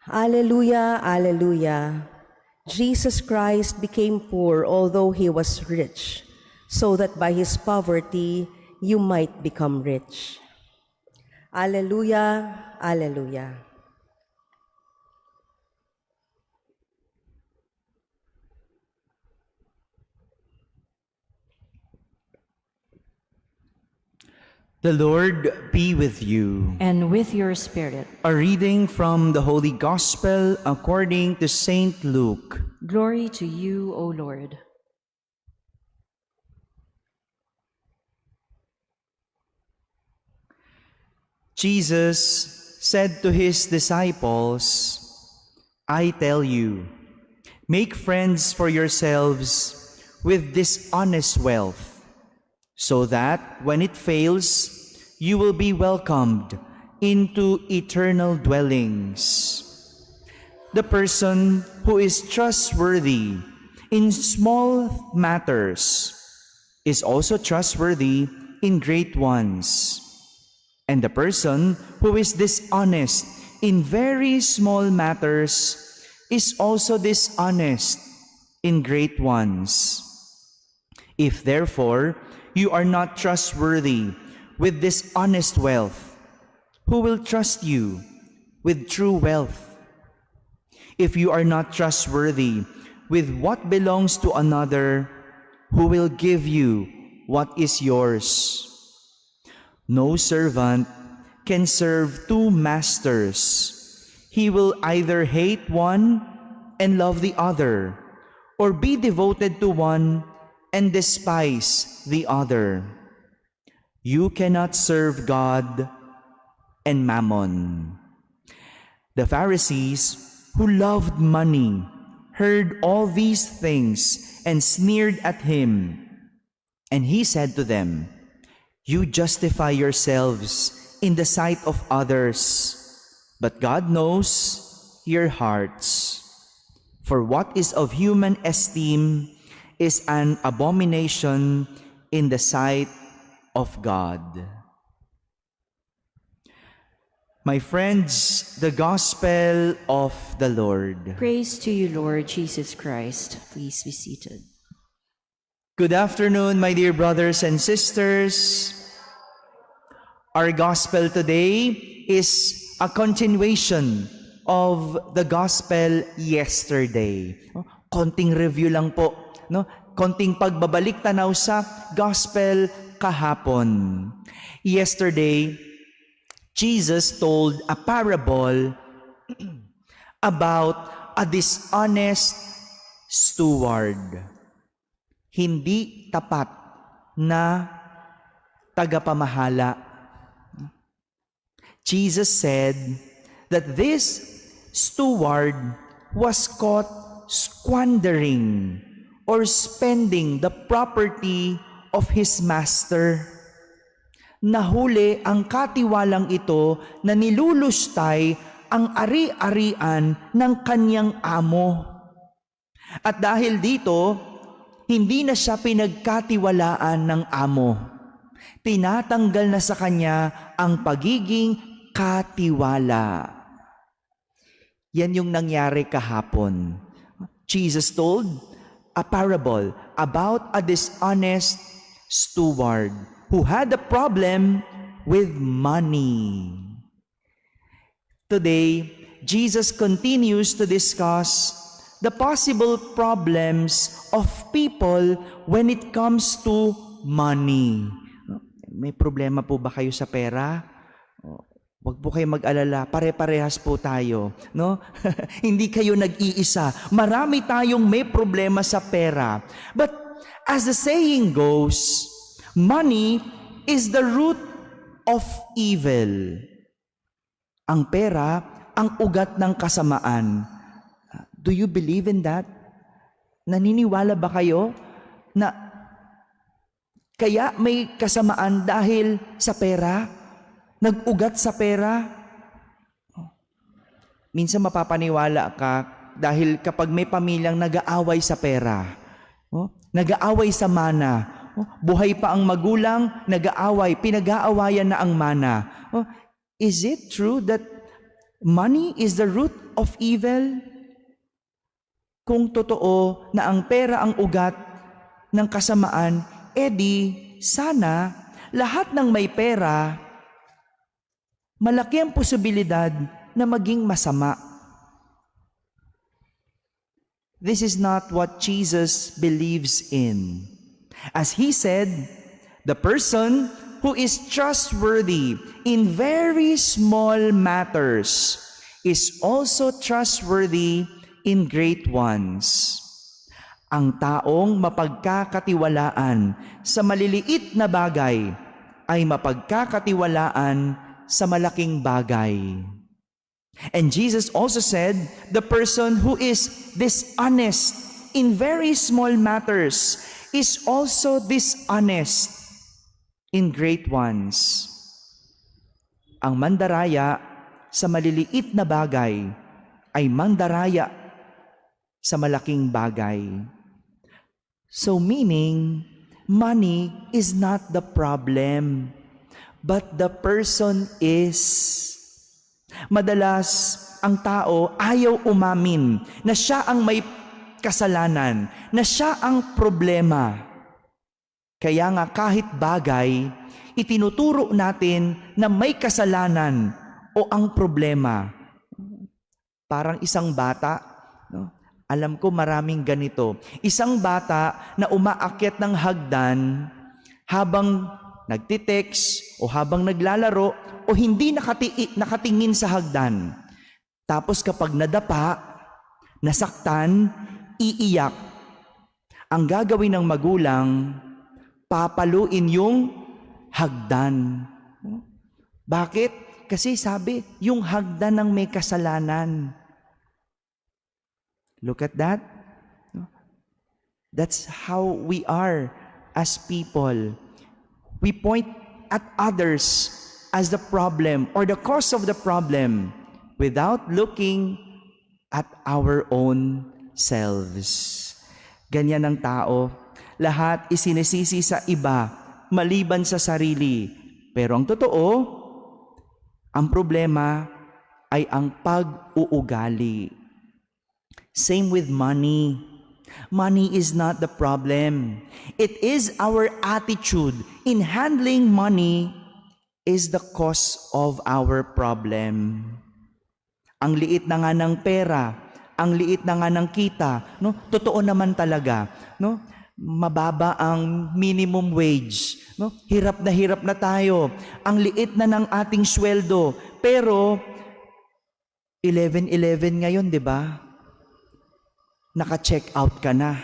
Alleluia, alleluia. Jesus Christ became poor although he was rich, so that by his poverty you might become rich. Alleluia, alleluia. The Lord be with you. And with your spirit. A reading from the Holy Gospel according to Saint Luke. Glory to you, O Lord. Jesus said to his disciples, I tell you, make friends for yourselves with dishonest wealth, so that when it fails, you will be welcomed into eternal dwellings. The person who is trustworthy in small matters is also trustworthy in great ones. And the person who is dishonest in very small matters is also dishonest in great ones. If therefore you are not trustworthy with dishonest wealth, who will trust you with true wealth? If you are not trustworthy with what belongs to another, who will give you what is yours? No servant can serve two masters. He will either hate one and love the other, or be devoted to one and despise the other. You cannot serve God and Mammon. The Pharisees, who loved money, heard all these things and sneered at him. And he said to them, You justify yourselves in the sight of others, but God knows your hearts. For what is of human esteem is an abomination in the sight of God. My friends, the Gospel of the Lord. Praise to you, Lord Jesus Christ. Please be seated. Good afternoon, my dear brothers and sisters. Our Gospel today is a continuation of the Gospel yesterday. Konting review lang po, no? Konting pagbabalik tanaw sa Gospel kahapon. Yesterday, Jesus told a parable about a dishonest steward. Hindi tapat na tagapamahala. Jesus said that this steward was caught squandering or spending the property of his master. Nahuli ang katiwalang ito na nilulustay ang ari-arian ng kanyang amo. At dahil dito, hindi na siya pinagkatiwalaan ng amo. Tinatanggal na sa kanya ang pagiging katiwala. Yan yung nangyari kahapon. Jesus told a parable about a dishonest steward who had a problem with money. Today, Jesus continues to discuss the possible problems of people when it comes to money. May problema po ba kayo sa pera? Huwag po kayo mag-alala, pare-parehas po tayo, no? Hindi kayo nag-iisa. Marami tayong may problema sa pera. But as the saying goes, money is the root of evil. Ang pera, ang ugat ng kasamaan. Do you believe in that? Naniniwala ba kayo na kaya may kasamaan dahil sa pera? Nag-ugat sa pera? Minsan mapapaniwala ka dahil kapag may pamilyang nag-aaway sa pera, nag-aaway sa mana, buhay pa ang magulang, nag-aaway, pinag-aawayan na ang mana. Is it true that money is the root of evil? Kung totoo na ang pera ang ugat ng kasamaan, edi sana lahat ng may pera, malaki ang posibilidad na maging masama. This is not what Jesus believes in. As he said, the person who is trustworthy in very small matters is also trustworthy in great ones. Ang taong mapagkakatiwalaan sa maliliit na bagay ay mapagkakatiwalaan sa malaking bagay. And Jesus also said, the person who is dishonest in very small matters is also dishonest in great ones. Ang mandaraya sa maliliit na bagay ay mandaraya sa malaking bagay. So meaning, money is not the problem, but the person is. Madalas, ang tao ayaw umamin na siya ang may kasalanan, na siya ang problema. Kaya nga kahit bagay, itinuturo natin na may kasalanan o ang problema. Parang isang bata, no? Alam ko maraming ganito. Isang bata na umaakyat ng hagdan habang nagtitext o habang naglalaro o hindi nakatingin sa hagdan. Tapos kapag nadapa, nasaktan, iiyak. Ang gagawin ng magulang, papaluin yung hagdan. Bakit? Kasi sabi, yung hagdan ng may kasalanan. Look at that. That's how we are as people. We point at others as the problem or the cause of the problem without looking at our own selves. Ganyan ang tao. Lahat isinisisi sa iba, maliban sa sarili. Pero ang totoo, ang problema ay ang pag-uugali. Same with money. Money is not the problem. It is our attitude in handling money is the cause of our problem. Ang liit na nga ng pera, ang liit na nga ng kita, no? Totoo naman talaga, no? Mababa ang minimum wage, no? Hirap na tayo. Ang liit na ng ating sweldo, pero 11-11 ngayon, 'di ba? Naka-check out ka na.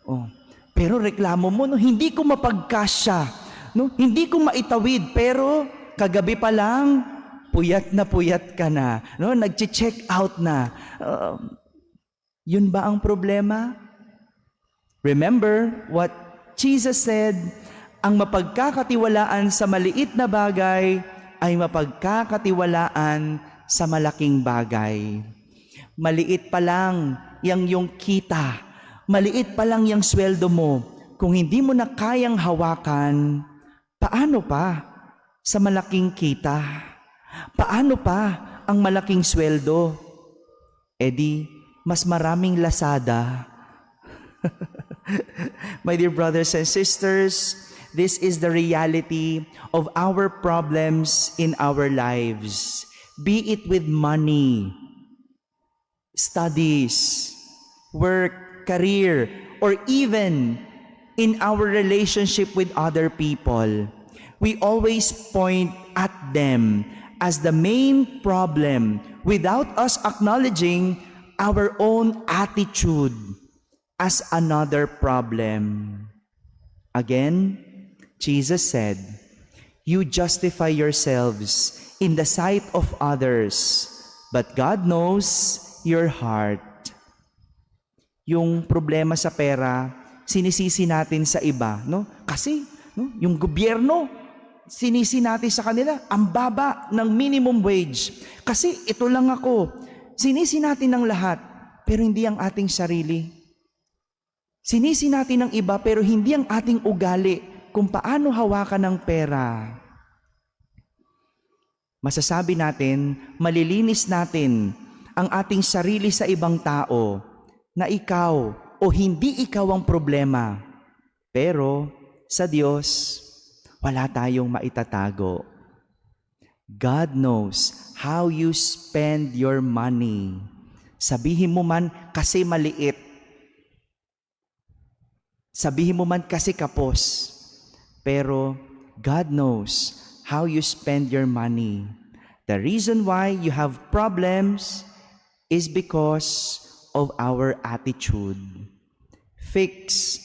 Oh. Pero reklamo mo, no, hindi ko mapagkasya, no? Hindi ko maitawid, pero kagabi pa lang puyat ka na, no? Nag-check out na. Yun ba ang problema? Remember what Jesus said, ang mapagkakatiwalaan sa maliit na bagay ay mapagkakatiwalaan sa malaking bagay. Maliit pa lang yung kita, maliit pa lang yung sweldo mo. Kung hindi mo na kayang hawakan, paano pa sa malaking kita? Paano pa ang malaking sweldo? Di mas maraming Lazada. My dear brothers and sisters, this is the reality of our problems in our lives. Be it with money, studies, work, career, or even in our relationship with other people. We always point at them as the main problem without us acknowledging our own attitude as another problem. Again, Jesus said, "You justify yourselves in the sight of others, but God knows your heart." Yung problema sa pera, sinisisi natin sa iba, no? Kasi, no, yung gobyerno, sinisi natin sa kanila, ang baba ng minimum wage. Kasi ito lang ako. Sinisi natin ng lahat, pero hindi ang ating sarili. Sinisi natin ng iba, pero hindi ang ating ugali kung paano hawakan ng pera. masasabi natin, malilinis natin ang ating sarili sa ibang tao na ikaw o hindi ikaw ang problema. Pero sa Diyos, wala tayong maitatago. God knows how you spend your money. Sabihin mo man kasi maliit. Sabihin mo man kasi kapos. Pero God knows how you spend your money. The reason why you have problems is because of our attitude. Fix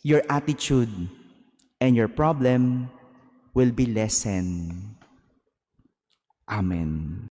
your attitude and your problem will be lessened. Amen.